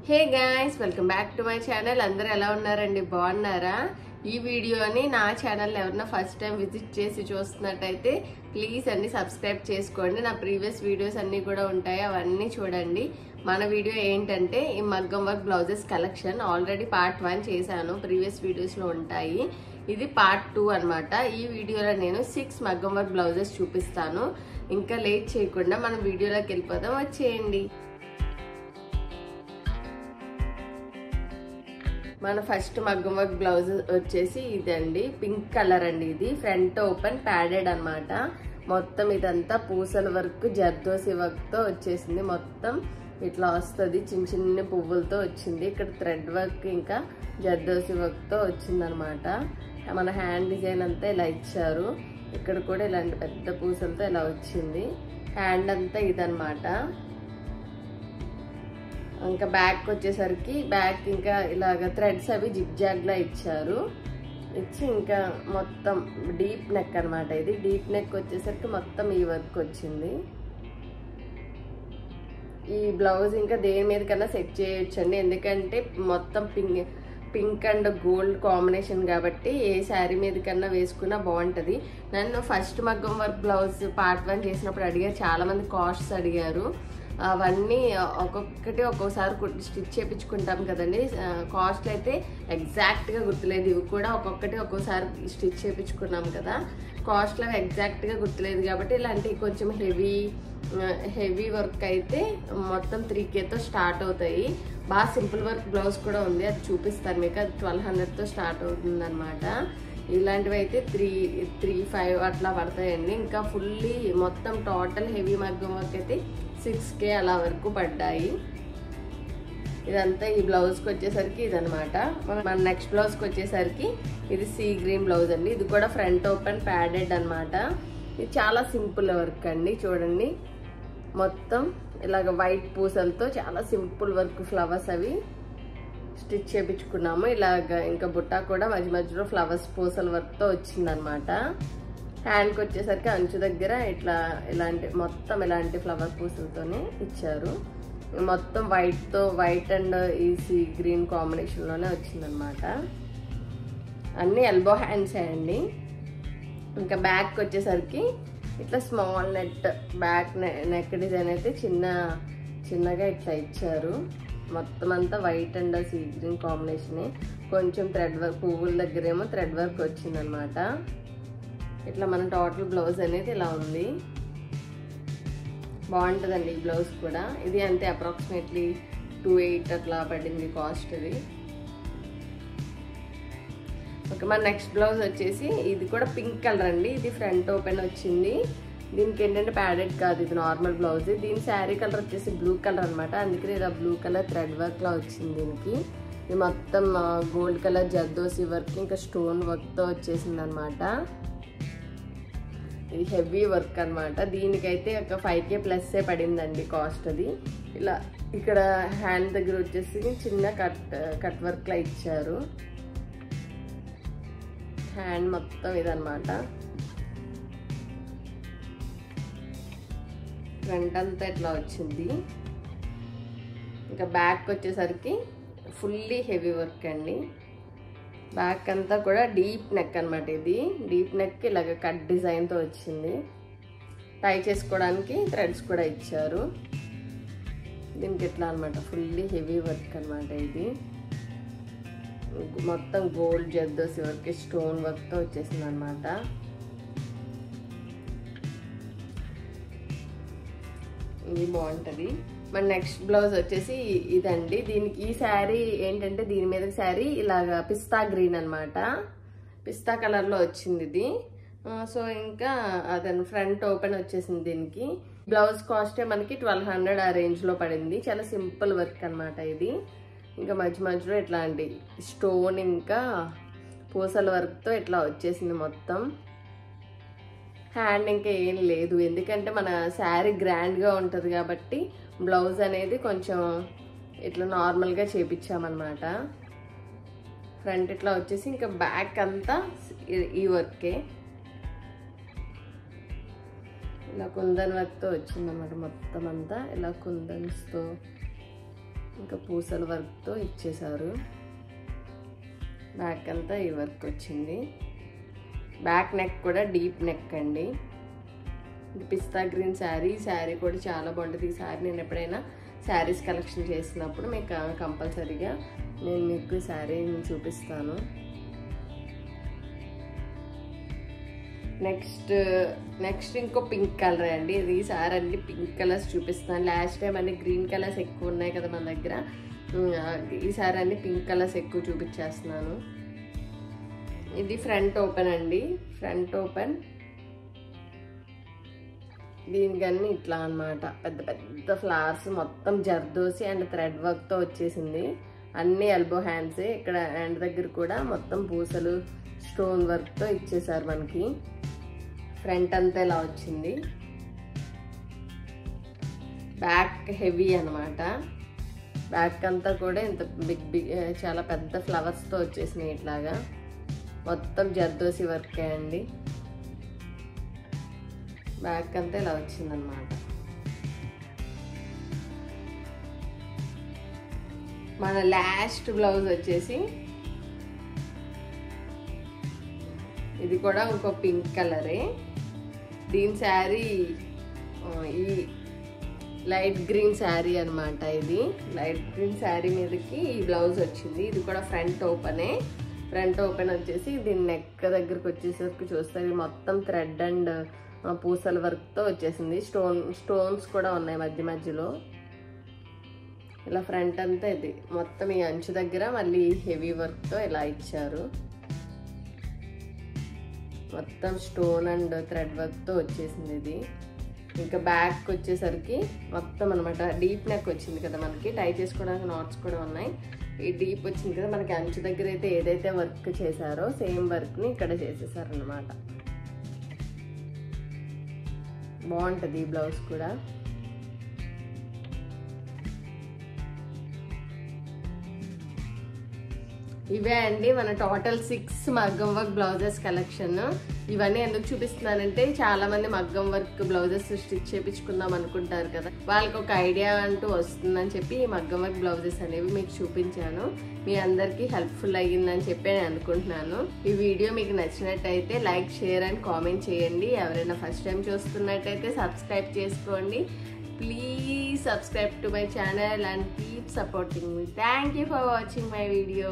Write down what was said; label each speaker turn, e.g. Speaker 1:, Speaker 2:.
Speaker 1: Hey guys, welcome back to my channel. అందరూ ఎలా ఉన్నారండి? బాగున్నారా? ఈ వీడియోని నా ఛానల్ ఎవరైనా ఫస్ట్ టైం విజిట్ చేసి చూస్తున్నట్టయితే ప్లీజ్ అన్ని సబ్స్క్రైబ్ చేసుకోండి. నా ప్రీవియస్ వీడియోస్ అన్నీ కూడా ఉంటాయి, అవన్నీ చూడండి. మన వీడియో ఏంటంటే ఈ మగ్గం work blouses collection. Already part 1 చేశాను, ప్రీవియస్ వీడియోస్లో ఉంటాయి. ఇది పార్ట్ 2 అనమాట. ఈ వీడియోలో నేను 6 మగ్గం వర్క్ బ్లౌజెస్ చూపిస్తాను. ఇంకా లేట్ చేయకుండా మనం వీడియోలోకి వెళ్ళిపోదాం, వచ్చేయండి. మన ఫస్ట్ మగ్గం వర్క్ బ్లౌజ్ వచ్చేసి ఇదండి, పింక్ కలర్ అండి. ఇది ఫ్రంట్ ఓపెన్ ప్యాడెడ్ అనమాట. మొత్తం ఇదంతా పూసల వర్క్ జర్దోసి వర్క్ తో వచ్చేసింది. మొత్తం ఇట్లా వస్తుంది, చిన్న చిన్న పువ్వులతో వచ్చింది. ఇక్కడ థ్రెడ్ వర్క్ ఇంకా జర్దోసి వర్క్ తో వచ్చింది అనమాట. మన హ్యాండ్ డిజైన్ అంతా ఇలా ఇచ్చారు. ఇక్కడ కూడా ఇలాంటి పెద్ద పూసలతో ఇలా వచ్చింది. హ్యాండ్ అంతా ఇదనమాట. ఇంకా బ్యాక్ వచ్చేసరికి బ్యాక్ ఇంకా ఇలాగ థ్రెడ్స్ అవి జిగ్జాగ్ లా ఇచ్చారు. ఇచ్చి ఇంకా మొత్తం డీప్ నెక్ అనమాట. ఇది డీప్ నెక్ వచ్చేసరికి మొత్తం ఈ వర్క్ వచ్చింది. ఈ బ్లౌజ్ ఇంకా దేని మీద కన్నా సెట్ చేయొచ్చండి, ఎందుకంటే మొత్తం పింక్ అండ్ గోల్డ్ కాంబినేషన్ కాబట్టి ఏ శారీ మీద కన్నా వేసుకున్నా బాగుంటుంది. నన్ను ఫస్ట్ మగ్గం వర్క్ బ్లౌజ్ పార్ట్ 1 చేసినప్పుడు అడిగారు, చాలా మంది కాస్ట్స్ అడిగారు. అవన్నీ ఒక్కొక్కసారి స్టిచ్ చేయించుకుంటాం కదండి. కాస్ట్ అయితే ఎగ్జాక్ట్గా గుర్తులేదు. ఇవి కూడా ఒక్కొక్కసారి స్టిచ్ చేయించుకున్నాం కదా, కాస్ట్లో ఎగ్జాక్ట్గా గుర్తులేదు. కాబట్టి ఇలాంటి కొంచెం హెవీ వర్క్ అయితే మొత్తం 3Kతో స్టార్ట్ అవుతాయి. బాగా సింపుల్ వర్క్ బ్లౌజ్ కూడా ఉంది, అది చూపిస్తాను మీకు. అది 1200తో స్టార్ట్ అవుతుంది అనమాట. ఇలాంటివి అయితే 3-5 అట్లా పడతాయండి. ఇంకా ఫుల్లీ మొత్తం టోటల్ హెవీ మగ్గం వర్క్ అయితే 6K అలా వరకు పడ్డాయి. ఇదంతా ఈ బ్లౌజ్కి వచ్చేసరికి ఇదనమాట. మన నెక్స్ట్ బ్లౌజ్కి వచ్చేసరికి ఇది సీ గ్రీన్ బ్లౌజ్ అండి. ఇది కూడా ఫ్రంట్ ఓపెన్ ప్యాడెడ్ అనమాట. ఇది చాలా సింపుల్ వర్క్ అండి. చూడండి, మొత్తం ఇలాగ వైట్ పూసలతో చాలా సింపుల్ వర్క్, ఫ్లవర్స్ అవి స్టిచ్ చేయించుకున్నాము. ఇలాగ ఇంకా బుట్ట కూడా మధ్య మధ్యలో ఫ్లవర్స్ పూసల వర్క్తో వచ్చిందనమాట. హ్యాండ్కి వచ్చేసరికి అంచు దగ్గర మొత్తం ఇలాంటి ఫ్లవర్ పూసలతోనే ఇచ్చారు. మొత్తం వైట్ అండ్ ఈ సీ గ్రీన్ కాంబినేషన్లోనే వచ్చిందనమాట. అన్నీ ఎల్బో హ్యాండ్స్ అండి. ఇంకా బ్యాక్ వచ్చేసరికి ఇట్లా small net back neck design అయితే చిన్నగా ఇట్లా ఇచ్చారు. మొత్తం అంతా వైట్ అండ్ సీ గ్రీన్ కాంబినేషనే. కొంచెం థ్రెడ్ వర్క్, పువ్వుల దగ్గరేమో థ్రెడ్ వర్క్ వచ్చిందనమాట. ఇట్లా మన టోటల్ బ్లౌజ్ అనేది ఇలా ఉంది. బాగుంటుందండి ఈ బ్లౌజ్ కూడా. ఇది అంతే, అప్రాక్సిమేట్లీ 2,800 అట్లా పడింది కాస్ట్. ఇది ఓకే. మన నెక్స్ట్ బ్లౌజ్ వచ్చేసి ఇది కూడా పింక్ కలర్ అండి. ఇది ఫ్రంట్ ఓపెన్ వచ్చింది. దీనికి ఏంటంటే ప్యాడెడ్ కాదు, ఇది నార్మల్ బ్లౌజ్. దీని శారీ కలర్ వచ్చేసి బ్లూ కలర్ అనమాట. అందుకని ఇలా బ్లూ కలర్ థ్రెడ్ వర్క్ లా వచ్చింది దీనికి. ఇది మొత్తం గోల్డ్ కలర్ జర్దోసి వర్క్ ఇంకా స్టోన్ వర్క్తో వచ్చేసింది అనమాట. ఇది హెవీ వర్క్ అనమాట. దీనికైతే ఒక 5K ప్లస్ పడిందండి కాస్ట్. అది ఇలా ఇక్కడ హ్యాండ్ దగ్గర వచ్చేసి చిన్న కట్ వర్క్ లా ఇచ్చారు. హ్యాండ్ మొత్తం ఇదనమాట. ఫ్రంట్ అంతా ఇట్లా వచ్చింది. ఇంకా బ్యాక్ వచ్చేసరికి ఫుల్లీ హెవీ వర్క్ అండి. బ్యాక్ అంతా కూడా డీప్ నెక్ అనమాట. ఇది డీప్ నెక్ ఇలాగ కట్ డిజైన్తో వచ్చింది. టై చేసుకోవడానికి థ్రెడ్స్ కూడా ఇచ్చారు. దీనికి ఎట్లా అనమాట, ఫుల్లీ హెవీ వర్క్ అనమాట. ఇది మొత్తం గోల్డ్ జర్దోసి వర్క్ స్టోన్ వర్క్తో వచ్చేసింది అనమాట. ఇది బాగుంటుంది. మన నెక్స్ట్ బ్లౌజ్ వచ్చేసి ఇదండి. దీనికి ఈ శారీ ఏంటంటే దీని మీద శారీ ఇలాగా పిస్తా గ్రీన్ అనమాట. పిస్తా కలర్లో వచ్చింది ఇది. సో ఇంకా అదని ఫ్రంట్ ఓపెన్ వచ్చేసింది. దీనికి బ్లౌజ్ కాస్టే మనకి 1200 ఆ రేంజ్లో పడింది. చాలా సింపుల్ వర్క్ అనమాట ఇది. ఇంకా మధ్య మధ్యలో ఇట్లాంటి స్టోన్ ఇంకా పూసల వర్క్తో ఇట్లా వచ్చేసింది మొత్తం. హ్యాండ్ ఇంకా ఏం లేదు, ఎందుకంటే మన శారీ గ్రాండ్గా ఉంటుంది కాబట్టి బ్లౌజ్ అనేది కొంచెం ఇట్లా నార్మల్గా చేపించామన్నమాట. ఫ్రంట్ ఇట్లా వచ్చేసి ఇంకా బ్యాక్ అంతా ఈ వర్కే ఇలా కుందన్ వర్క్తో వచ్చిందన్నమాట. మొత్తం అంతా ఇలా కుందన్స్తో ఇంకా పూసల వర్క్తో ఇచ్చేసారు. బ్యాక్ అంతా ఈ వర్క్ వచ్చింది. బ్యాక్ నెక్ కూడా డీప్ నెక్ అండి. ఇది పిస్తా గ్రీన్ శారీ. శారీ కూడా చాలా బాగుంటుంది. ఈ శారీ నేను ఎప్పుడైనా శారీస్ కలెక్షన్ చేసినప్పుడు మీకు కంపల్సరీగా నేను మీకు శారీని చూపిస్తాను. నెక్స్ట్ ఇంకో పింక్ కలర్ అండి. ఇది ఈసారి అన్ని పింక్ కలర్స్ చూపిస్తాను. లాస్ట్ టైం అన్ని గ్రీన్ కలర్స్ ఎక్కువ ఉన్నాయి కదా మన దగ్గర, ఈసారి అన్ని పింక్ కలర్స్ ఎక్కువ చూపించేస్తున్నాను. ఇది ఫ్రంట్ ఓపెన్ అండి. ఫ్రంట్ ఓపెన్ దీనికన్నీ ఇట్లా అనమాట. పెద్ద పెద్ద ఫ్లవర్స్ మొత్తం జర్దోసి అండ్ థ్రెడ్ వర్క్తో వచ్చేసింది. అన్ని ఎల్బో హ్యాండ్సే. ఇక్కడ హ్యాండ్ దగ్గర కూడా మొత్తం పూసలు స్టోన్ వర్క్తో ఇచ్చేసారు మనకి. ఫ్రంట్ అంతా ఇలా వచ్చింది. బ్యాక్ హెవీ అనమాట. బ్యాక్ అంతా కూడా ఇంత బిగ్ చాలా పెద్ద ఫ్లవర్స్తో వచ్చేసినాయి. ఇట్లాగా మొత్తం జర్దోసి వర్కే అండి. బ్యాక్ అంతా ఇలా వచ్చిందనమాట. మన లాస్ట్ బ్లౌజ్ వచ్చేసి ఇది కూడా ఇంకో పింక్ కలరే. దీని శారీ ఈ లైట్ గ్రీన్ శారీ అనమాట. ఇది లైట్ గ్రీన్ శారీ మీదకి ఈ బ్లౌజ్ వచ్చింది. ఇది కూడా ఫ్రంట్ ఓపెనే. ఫ్రంట్ ఓపెన్ వచ్చేసి దీని నెక్ దగ్గరకు వచ్చేసరికి చూస్తే మొత్తం థ్రెడ్ అండ్ పూసల వర్క్తో వచ్చేసింది. స్టోన్స్ కూడా ఉన్నాయి మధ్య మధ్యలో. ఇలా ఫ్రంట్ అంతా ఇది మొత్తం ఈ అంచు దగ్గర మళ్ళీ హెవీ వర్క్తో ఇలా ఇచ్చారు. మొత్తం స్టోన్ అండ్ థ్రెడ్ వర్క్తో వచ్చేసింది ఇది. ఇంకా బ్యాక్ వచ్చేసరికి మొత్తం అనమాట డీప్ నెక్ వచ్చింది కదా మనకి. టై చేసుకోవడానికి నాట్స్ కూడా ఉన్నాయి. ఈ డీప్ వచ్చింది కదా మనకి. అంచు దగ్గర అయితే ఏదైతే వర్క్ చేశారో సేమ్ వర్క్ని ఇక్కడ చేసేసారనమాట. బాగుంటుంది ఈ బ్లౌజ్ కూడా. ఇవే అండి మన టోటల్ 6 మగ్గం వర్క్ బ్లౌజెస్ కలెక్షన్. ఇవన్నీ ఎందుకు చూపిస్తున్నానంటే చాలా మంది మగ్గం వర్క్ బ్లౌజెస్ స్టిచ్ చేయించుకుందాం అనుకుంటారు కదా, వాళ్ళకి ఒక ఐడియా అంటూ వస్తుందని చెప్పి ఈ మగ్గం వర్క్ బ్లౌజెస్ అనేవి మీకు చూపించాను. మీ అందరికీ హెల్ప్ఫుల్ అయ్యిందని చెప్పి నేను అనుకుంటున్నాను. ఈ వీడియో మీకు నచ్చినట్టయితే లైక్, షేర్ అండ్ కామెంట్ చేయండి. ఎవరైనా ఫస్ట్ టైం చూస్తున్నట్టయితే సబ్స్క్రైబ్ చేసుకోండి. Please subscribe to my channel and keep supporting me. Thank you for watching my video.